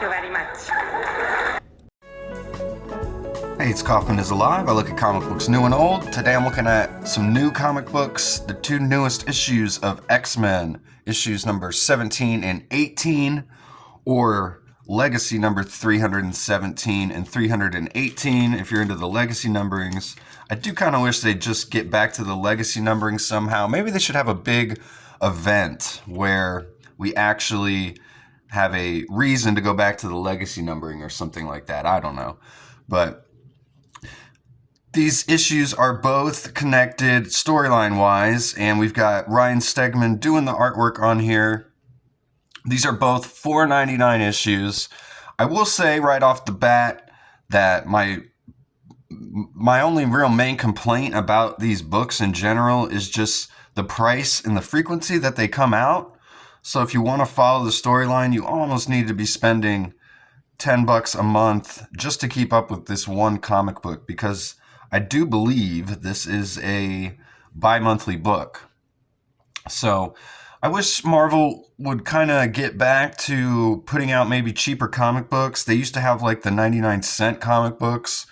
Thank you very much. Hey, it's Kaufman is Alive. I look at comic books new and old. Today I'm looking at some new comic books, the two newest issues of X-Men, issues number 17 and 18, or Legacy number 317 and 318 if you're into the Legacy numberings. I do kind of wish they'd just get back to the Legacy numbering somehow. Maybe they should have a big event where we actually have a reason to go back to the Legacy numbering or something like that. I don't know. But these issues are both connected storyline-wise, and we've got Ryan Stegman doing the artwork on here. These are both $4.99 issues. I will say right off the bat that my only real main complaint about these books in general is just the price and the frequency that they come out. So if you want to follow the storyline, you almost need to be spending $10 a month just to keep up with this one comic book, because I do believe this is a bi-monthly book. So I wish Marvel would kind of get back to putting out maybe cheaper comic books. They used to have like the 99-cent comic books.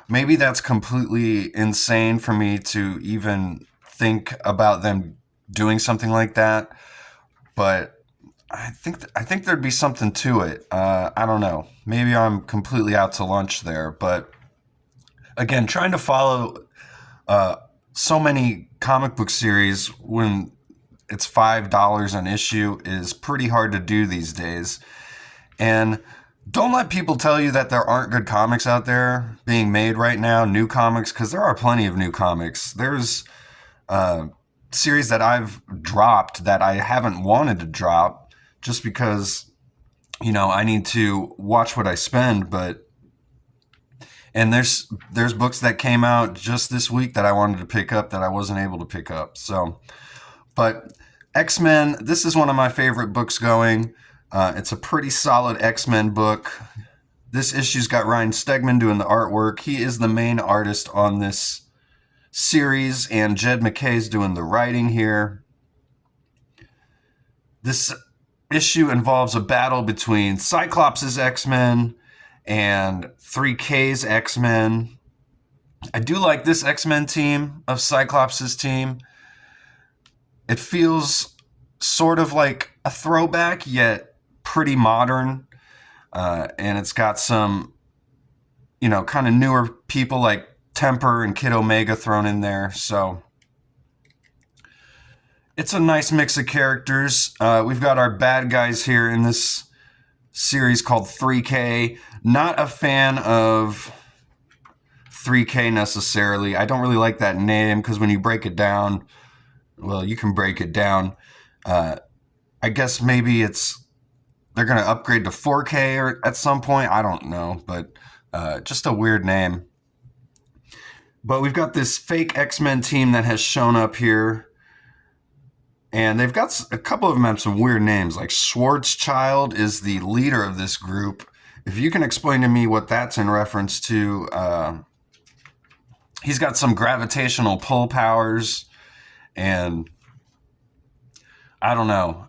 Maybe that's completely insane for me to even think about them doing something like that. But I think there'd be something to it. I don't know. Maybe I'm completely out to lunch there, but again, trying to follow so many comic book series when it's $5 an issue is pretty hard to do these days. And don't let people tell you that there aren't good comics out there being made right now, new comics, because there are plenty of new comics. There's series that I've dropped that I haven't wanted to drop just because, I need to watch what I spend, and there's books that came out just this week that I wanted to pick up that I wasn't able to pick up. So, but X-Men, this is one of my favorite books going. It's a pretty solid X-Men book. This issue's got Ryan Stegman doing the artwork. He is the main artist on this series, and Jed MacKay's doing the writing here. This issue involves a battle between Cyclops' X-Men and 3K's X-Men. I do like this X-Men team of Cyclops' team. It feels sort of like a throwback, yet pretty modern. And it's got some, kind of newer people like Temper and Kid Omega thrown in there. So it's a nice mix of characters. We've got our bad guys here in this series called 3K. Not a fan of 3K necessarily. I don't really like that name because when you break it down, well, you can break it down. I guess maybe they're going to upgrade to 4K or at some point. I don't know, but just a weird name. But we've got this fake X-Men team that has shown up here. And they've got a couple of them have some weird names, like Schwarzschild is the leader of this group. If you can explain to me what that's in reference to, he's got some gravitational pull powers, and I don't know,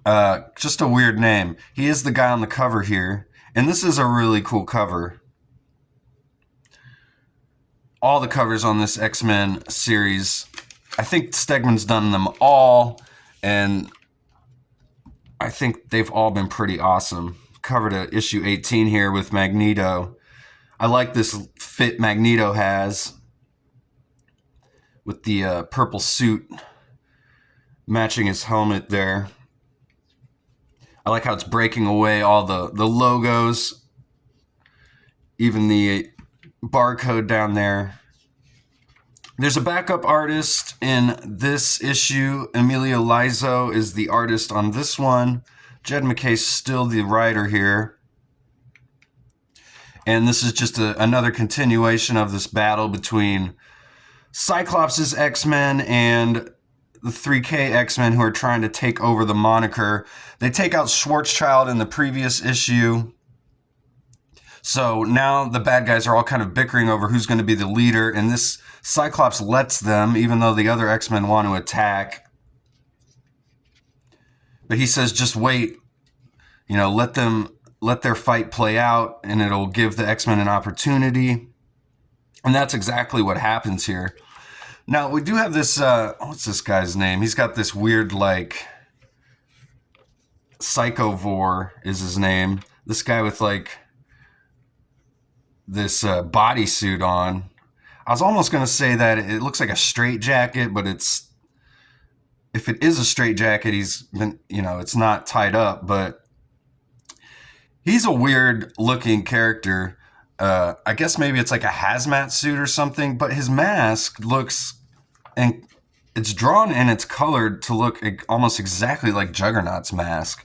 just a weird name. He is the guy on the cover here, and this is a really cool cover. All the covers on this X-Men series, I think Stegman's done them all, and I think they've all been pretty awesome. Covered at issue 18 here with Magneto. I like this fit Magneto has with the purple suit matching his helmet there. I like how it's breaking away all the logos, even the barcode down there. There's a backup artist in this issue. Emilio Lizo is the artist on this one. Jed MacKay's still the writer here. And this is just another continuation of this battle between Cyclops' X-Men and the 3K X-Men who are trying to take over the moniker. They take out Schwarzschild in the previous issue. So now the bad guys are all kind of bickering over who's going to be the leader, and this Cyclops lets them, even though the other X-Men want to attack. But he says, just wait, let them let their fight play out, and it'll give the X-Men an opportunity. And that's exactly what happens here. Now, we do have this, what's this guy's name? He's got this weird, like, Psychovore is his name. This guy with, like, this bodysuit on. I was almost going to say that it looks like a straitjacket, but if it is a straitjacket, he's been, it's not tied up, but he's a weird looking character. I guess maybe it's like a hazmat suit or something, but his mask looks, and it's drawn and it's colored to look almost exactly like Juggernaut's mask.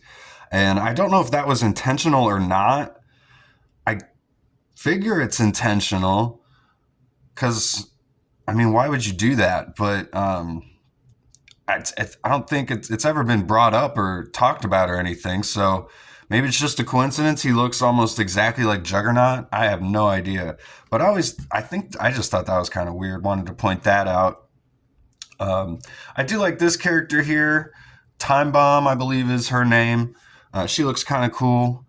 And I don't know if that was intentional or not. I figure it's intentional because, I mean, why would you do that? But I don't think it's ever been brought up or talked about or anything. So maybe it's just a coincidence. He looks almost exactly like Juggernaut. I have no idea. But I just thought that was kind of weird. Wanted to point that out. I do like this character here. Time Bomb, I believe, is her name. She looks kind of cool.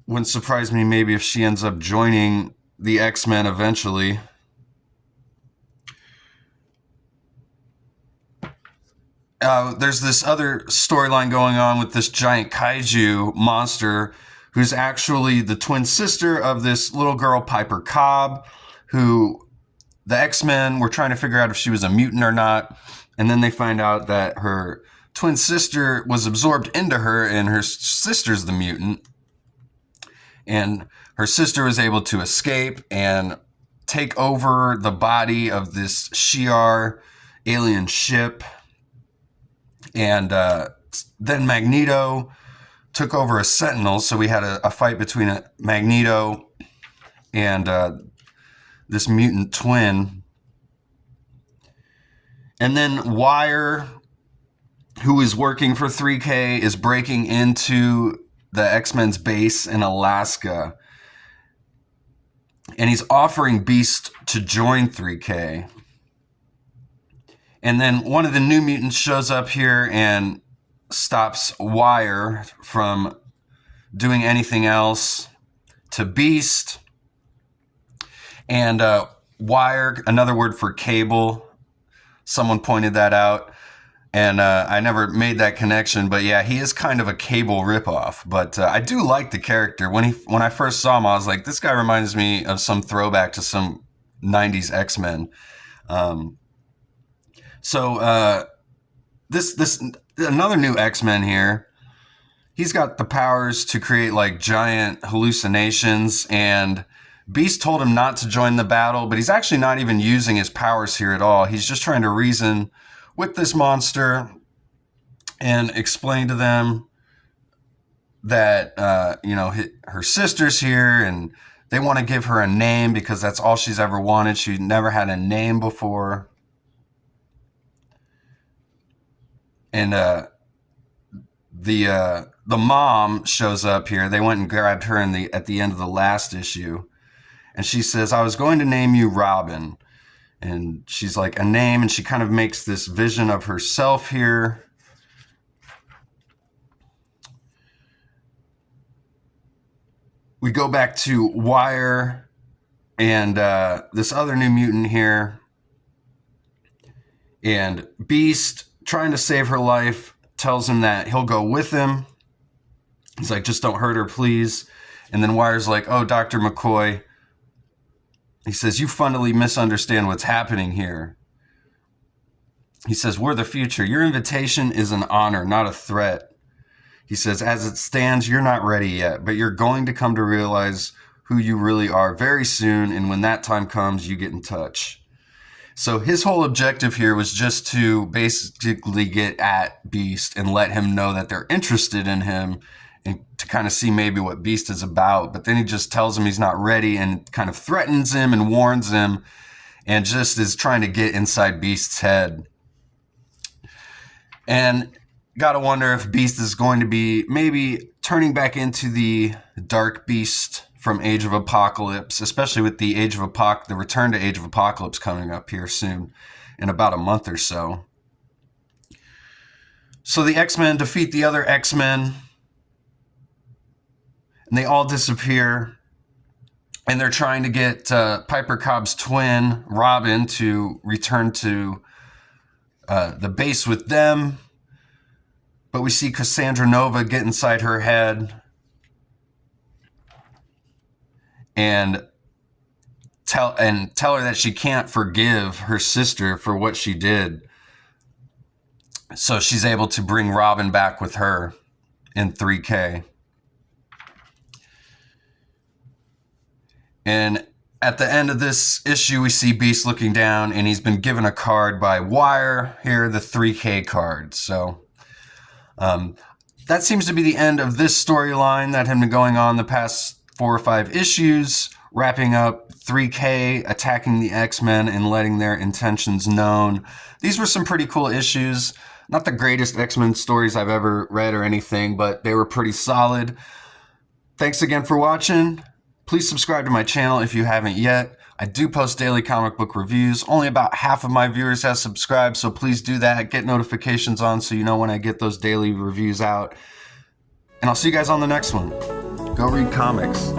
Wouldn't surprise me maybe if she ends up joining the X-Men eventually. There's this other storyline going on with this giant kaiju monster who's actually the twin sister of this little girl, Piper Cobb, who the X-Men were trying to figure out if she was a mutant or not. And then they find out that her twin sister was absorbed into her, and her sister's the mutant. And her sister was able to escape and take over the body of this Shi'ar alien ship. And then Magneto took over a Sentinel, so we had a fight between Magneto and this mutant twin. And then Wire, who is working for 3K, is breaking into the X-Men's base in Alaska. And he's offering Beast to join 3K. And then one of the New Mutants shows up here and stops Wire from doing anything else to Beast. And Wire, another word for cable. Someone pointed that out. And I never made that connection. But yeah, he is kind of a Cable ripoff. But I do like the character. When I first saw him, I was like, this guy reminds me of some throwback to some 90s X-Men. So this another new X-Men here. He's got the powers to create like giant hallucinations, and Beast told him not to join the battle, but he's actually not even using his powers here at all. He's just trying to reason with this monster and explain to them that her sister's here and they want to give her a name because that's all she's ever wanted. She never had a name before. And the mom shows up here. They went and grabbed her at the end of the last issue, and she says, "I was going to name you Robin." And she's like, a name, and she kind of makes this vision of herself here. We go back to Wire and this other New Mutant here, and Beast, trying to save her life, tells him that he'll go with him. He's like, just don't hurt her, please. And then Wire's like, oh, Dr. McCoy. He says, you fundamentally misunderstand what's happening here. He says, we're the future. Your invitation is an honor, not a threat. He says, as it stands, you're not ready yet, but you're going to come to realize who you really are very soon. And when that time comes, you get in touch. So his whole objective here was just to basically get at Beast and let him know that they're interested in him and to kind of see maybe what Beast is about. But then he just tells him he's not ready and kind of threatens him and warns him and just is trying to get inside Beast's head. And gotta wonder if Beast is going to be maybe turning back into the Dark Beast from Age of Apocalypse, especially with the the return to Age of Apocalypse coming up here soon in about a month or so. So the X-Men defeat the other X-Men. and they all disappear. And they're trying to get Piper Cobb's twin, Robin, to return to the base with them. But we see Cassandra Nova get inside her head and tell her that she can't forgive her sister for what she did. So she's able to bring Robin back with her in 3K. And at the end of this issue, we see Beast looking down, and he's been given a card by Wire here, the 3K card. So that seems to be the end of this storyline that had been going on the past 4 or 5 issues, wrapping up 3K attacking the X-Men and letting their intentions known. These were some pretty cool issues. Not the greatest X-Men stories I've ever read or anything, but they were pretty solid. Thanks again for watching. Please subscribe to my channel if you haven't yet. I do post daily comic book reviews. Only about half of my viewers have subscribed, so please do that. Get notifications on so you know when I get those daily reviews out. And I'll see you guys on the next one. Go read comics.